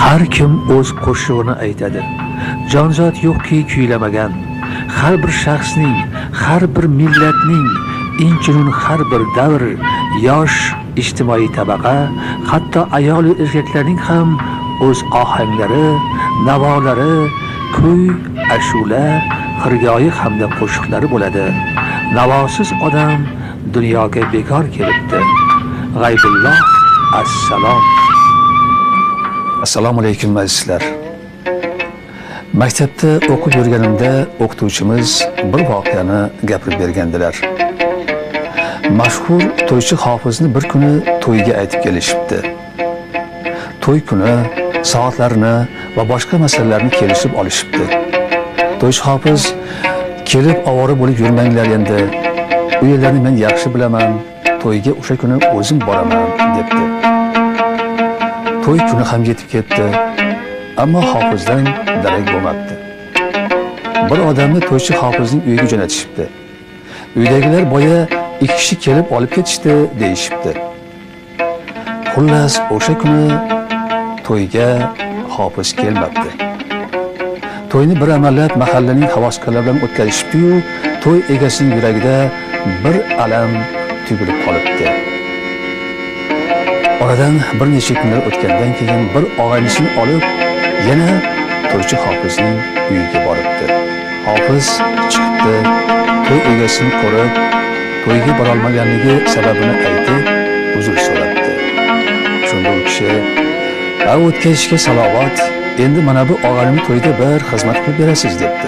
Har kim o'z qo'shig'ini aytadi. Jonzot yo'qki kuylamagan. Har bir shaxsning, har bir millatning, inchunun har bir davr, yosh, ijtimoiy tabaqa, hatto ayol va erkaklarning ham o'z ohanglari, navolari, kuy, ashula, xirgoyi hamda qo'shiqlari bo'ladi. Navosiz odam dunyoga bekor kelibdi. G'aybulloh assalom. Assalomu alaykum azizlar. Maktabda o'qib yurganimda o'qituvchimiz bir voqeani gapirib bergandilar. Mashhur to'ychi hofizni bir kuni to'yga aytib kelishibdi. To'y kuni soatlarini va boshqa masalalarni kelishib olishibdi. To'ychi hofiz kelib ovora bo'lib yurmanglar endi. U yerlarni men yaxshi bilaman. To'yga o'sha kuni o'zim boraman debdi. To'y kuni ham yetib ketdi, ammo hofizdan darak bo'lmabdi. Bir odamni to'ychi hofizning uyiga jo'natishibdi. Uydagilar boya 2 kishi kelib olib ketishdi deyishibdi. Xullas, o'sha kuni to'yga hofiz kelmabdi. To'yni bir amallab mahallaning havoskorlari bilan o'tkazishibdi-yu, to'y egasining yuragida bir alam tugilib qolibdi. Oradan bir necha kunlar o'tgandan keyin bir og'aynisini olib, yana to'ychi hofizning uyiga boribdi. Hofiz chiqibdi, to'y egasini ko'rib, to'yga bora olmaganligi sababini aytib, uzr so'rabdi. Shunda u kishi: "O'tgan ishga salovat, endi mana bu og'aynim to'yda bir xizmat qilib berasiz" debdi.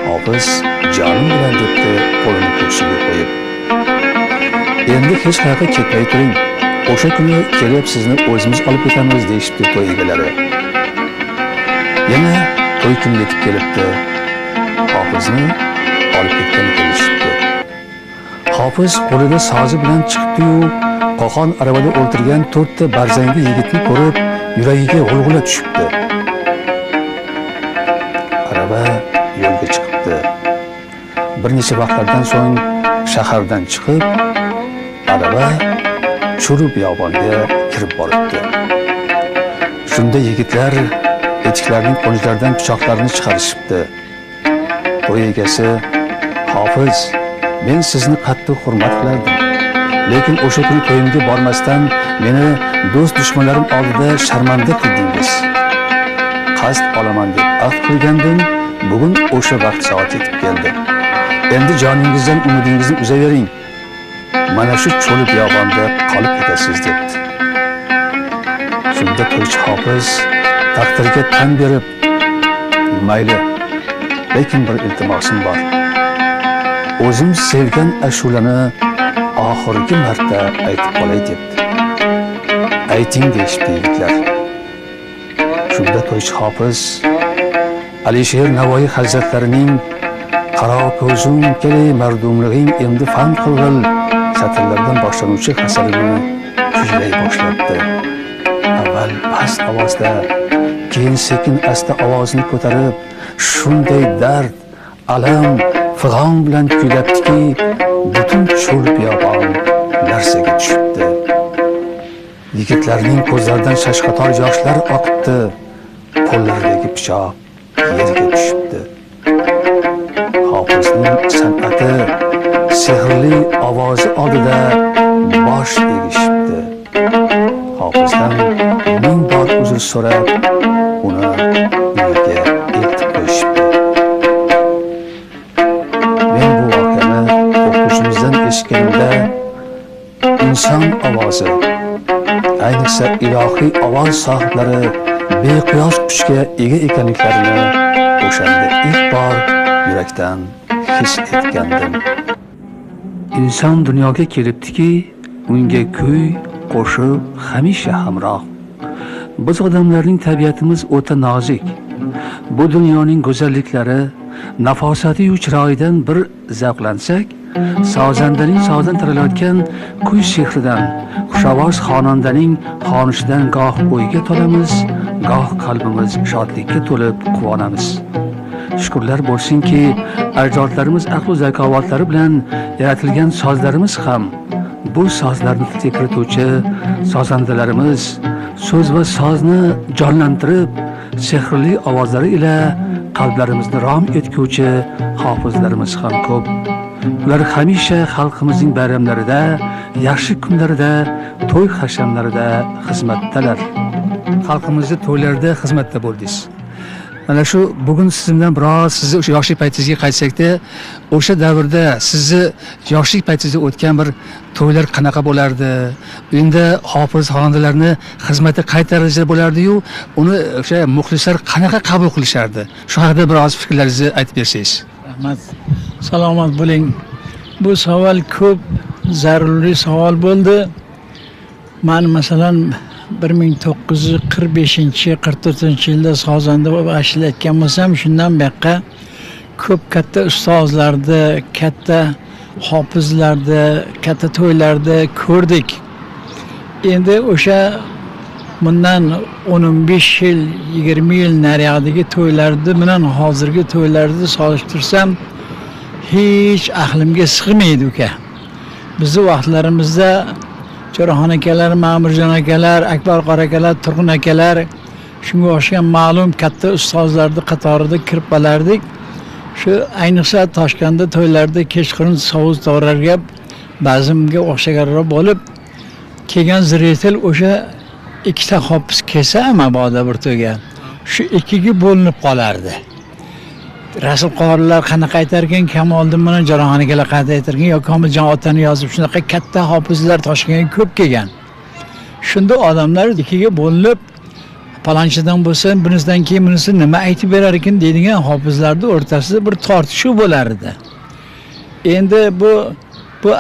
Hofiz jonim bilan debdi, qo'lini ko'ksiga qo'yib. "Endi hech qayerga ketmay turing. O'sha kuni kelib sizni o'zimiz olib ketamiz" deyishdi to'y egalari. Yana to'y kuni yetib kelibdi. Hofizni olib ketgani kelishibdi. Hofiz qo'lida sozi bilan chiqdi-yu, qo'qon arabada o'ltirgan 4 ta barzangi yigitni ko'rib, yuragiga g'ulg'ula tushibdi. Araba yo'lga chiqibdi. Bir necha vaqtlardan so'ng shahardan chiqib, araba Churu biyobonga kirib boribdi. Shunda yigitlar etiklarning qo'nchlaridan pichoqlarini chiqarishibdi. To'y egasi: "Hofiz, men sizni qattiq hurmat qilardim. Lekin o'sha kuni to'yimga bormasdan meni do'st dushmanlarim oldida sharmanda qildingiz. Qasd olaman deb ahd qilgandim. Bugun o'sha vaqt soat yetib keldi. Endi joningizdan umidingizni uzavering. Mana shu cho'li biyobonda qolib ketasiz" debdi. Shunda to'ychi hofiz taqdirga tan berib: "Mayli, lekin bir iltimosim bor. O'zim sevgan ashulani oxirgi marta aytib qolay" debdi. "Ayting" deyishdi yigitlar. Shunda to'ychi hofiz Alisher Navoiy hazratlarining "Qaro ko'zim kelay mardumliging endi fan qilg'il" satrlardan boshlanuvchi hasarini kuylay boshlabdi. Avval past ovozda, keyin sekin asta ovozini ko'tarib, shunday dard, alam, fig'on bilan kuylabdiki, butun cho'l biyobon larzaga tushibdi. Yigitlarning ko'zlaridan shashqator yoshlar oqibdi, qo'llaridagi pichoq yerga tushibdi. Hofizning san'ati sehrli ovozi oldida bosh egishibdi. Hofizdan ming bor uzr so'rab, uni uyiga eltib qo'yishibdi. Men bu voqeani o'qituvchimizdan eshitganimda inson ovozi, ayniqsa ilohiy ovoz sohiblari beqiyos kuchga ega ekanliklarini o'shanda ilk bor yurakdan his etgandim. Inson dunyoga kelibdiki, unga kuy, qo'shiq hamisha hamroh. Biz odamlarning tabiatimiz o'ta nozik. Bu dunyoning go'zalliklari, nafosati va chiroyidan bir zavqlansak, sozandaning sozdan taralayotgan kuy sehridan, xushovoz xonandaning xonishidan goh o'yga tolamiz, goh qalbimiz shodlikka to'lib quvonamiz. Shukrlar bo'lsinki, ajdodlarimiz aql va zakovatlari bilan yaratilgan sozlarimiz ham bu sozlarni tilga kirituvchi sozandalarimiz so'z va sozni jonlantirib, sehrli ovozlari ila qalblarimizni rom etguvchi hofizlarimiz ham ko'p. Ular hamisha xalqimizning bayramlarida, yaxshi kunlarida, to'y hashamlarida xizmatdalar. Xalqimizni to'ylarda xizmatda bo'ldingiz. Mana shu bugun siz bilan biroz sizni o'sha yoshlik paytingizga qaytsakda, o'sha davrda sizni yoshlik paytingizda o'tgan bir to'ylar qanaqa bo'lardi? Unda hofiz xonandalarni xizmati qay darajada bo'lardi-yu, uni o'sha muxlislar qanaqa qabul qilishardi? Shu haqida biroz fikrlaringizni aytib bersangiz. Rahmat. Salomat bo'ling. Bu savol ko'p zaruriy savol bo'ldi. Men masalan 1945-44-yilda sozanda bo'lib ashlayotgan bo'lsam, shundan buyoqqa ko'p katta ustozlarni, katta hofizlarni, katta to'ylarda ko'rdik. Endi o'sha bundan 15 yil, 20 yil nariyadagi to'ylarni bilan hozirgi to'ylarni solishtirsam, hech aqlimga sig'maydi uka. Bizning vaqtlarimizda Jo'raxon akalar, Ma'murjon akalar, Akbar qora akalar, Turg'un akalar, shunga o'xshagan ma'lum katta ustozlarning qatorida kirib qolardik. Shu ayniqsa Toshkentda to'ylarda kechqurun sovuz to'g'rarga ba'zimga o'xshaganroq bo'lib, kelgan ziriyatel o'sha ikkita hofiz kelsa mabodo bir to'yga, shu ikkiga bo'linib qolardi. Rasul qorilar qanaqa aytar ekan, Kamoliddin bilan Jo'raxon akalar qanaqa aytar ekan, yoki Komiljon otani yozib shunaqa katta hofizlar Toshkentga ko'p kelgan. Shunda odamlar ikkiga bo'linib, palonchidan bo'lsa, bunisidan keyin bunisi nima aytib berar ekan deydigan hofizlarning o'rtasida bir tortishuv bo'lar edi. Endi bu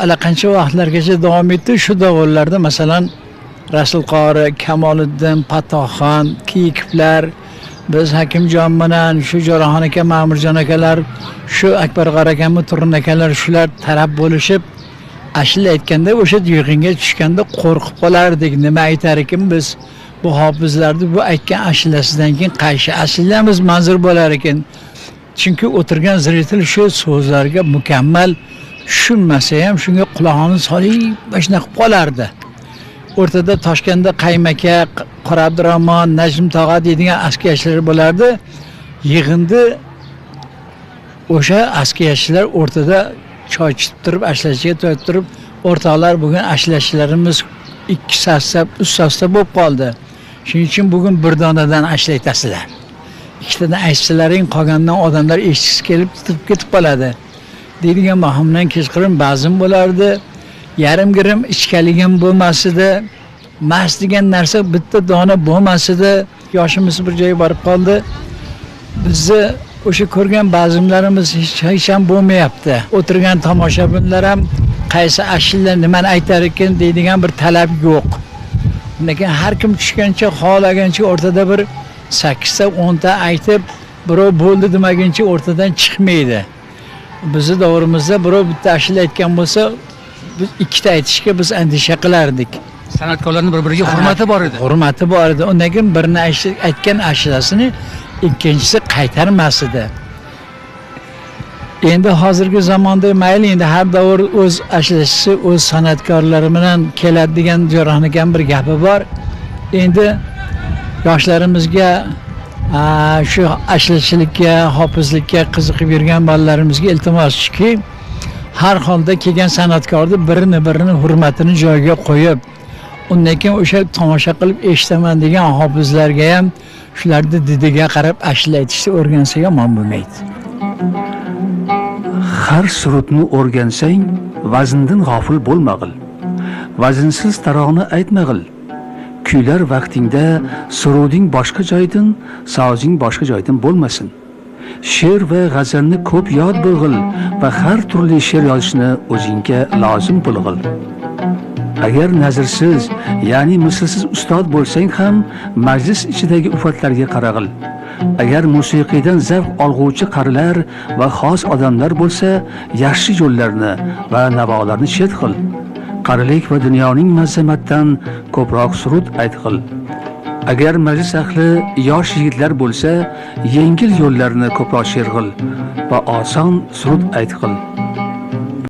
allaqancha vaqtlargacha davom etdi. Shu davrlarda masalan Rasul qori, Kamoliddin, Patoxon, Kiyiklar, biz Hakimjon bilan shu Jo'raxon aka, Ma'murjon akalar, shu Akbar qora akami, Turg'un akalar shular taraf bo'lishib ashula aytganda o'sha yig'inga tushganda qo'rqib qolardik. Nima aytar ekan biz bu hofizlarni bu aytgan ashulasidan keyin qaysi ashulamiz manzur bo'lar ekan. Chunki o'tirgan ziriyatil shu so'zlarga mukammal tushunmasa ham shunga quloqni solib shunaqa qilib qolardi. O'rtada Toshkentda Qaymaka, Qora Abdurahmon, Najm tog'a deydigan askiyachlar bo'lardi. Yig'indi o'sha askiyachlar o'rtada choy ichib turib, ashlachiga to'yib turib, o'rtoqlar bugun ashlashlarimiz 2 safsab, 3 safsab bo'lib qoldi. Shuning uchun bugun bir donadan ashlaytasizlar. Ikkitadan aytsallaring qolgandan odamlar eshitgisi kelib ketib qoladi. Deydigan mahimdan kechqurun ba'zim bo'lardi. Yarim girim ichkaligim bo'lmasida, mas degan narsa bitta dona bo'lmasida, yoshimiz bir joyga borib qoldi. Bizni o'sha ko'rgan ba'zimlarimiz hech ham bo'lmayapti. O'tirgan tomoshabinlar ham qaysi ashilla nimani aytar ekan deydigan bir talab yo'q. Lekin har kim tushgancha, xohlagancha o'rtada bir 8 ta 10 ta aytib, birov bo'ldi demaguncha o'rtadan chiqmaydi. Bizni davrimizda birov bitta ashilla aytgan bo'lsa, biz ikkita aytishga biz andisha qilardik. San'atkorlarning bir-biriga hurmati bor edi. Hurmati bor edi. Undan keyin birini aytgan ashulasini ikkinchisi qaytarmas edi. Endi hozirgi zamonda mayli, endi har davr o'z ashlashisi, o'z san'atkorlari bilan keladi degan Jo'raxon akam bir gapi bor. Endi yoshlarimizga shu ashlachilikka, hofizlikka qiziqib yurgan bolalarimizga iltimosiki, har holda kelgan san'atkorni birini hurmatini joyiga qo'yib, undan keyin o'sha tomosha qilib eshitaman degan hofizlarga ham shularni didiga qarab ashula aytishni o'rgansa yomon bo'lmaydi. Har surutni o'rgansang, vazndan g'ofil bo'lmag'il. Vaznsiz taroqni aytmag'il. Kuylar vaqtingda suruding boshqa joydan, sozing boshqa joydan bo'lmasin. She'r va g'azalni ko'p yod bo'lg'il va har turli she'r yozishni o'zingga lozim bilg'il. Agar nazrsiz, ya'ni mislsiz ustod bo'lsang ham majlis ichidagi ufatlarga qarag'il. Agar musiqiyadan zavq olg'uvchi qarilar va xos odamlar bo'lsa, yaxshi yo'llarni va navolarni chet qil. Qarilik va dunyoning mazzamatdan ko'proq surud aytqil. Agar majlis ahli yosh yigitlar bo'lsa, yengil yo'llarni ko'proq she'r qil va oson surud aytqil.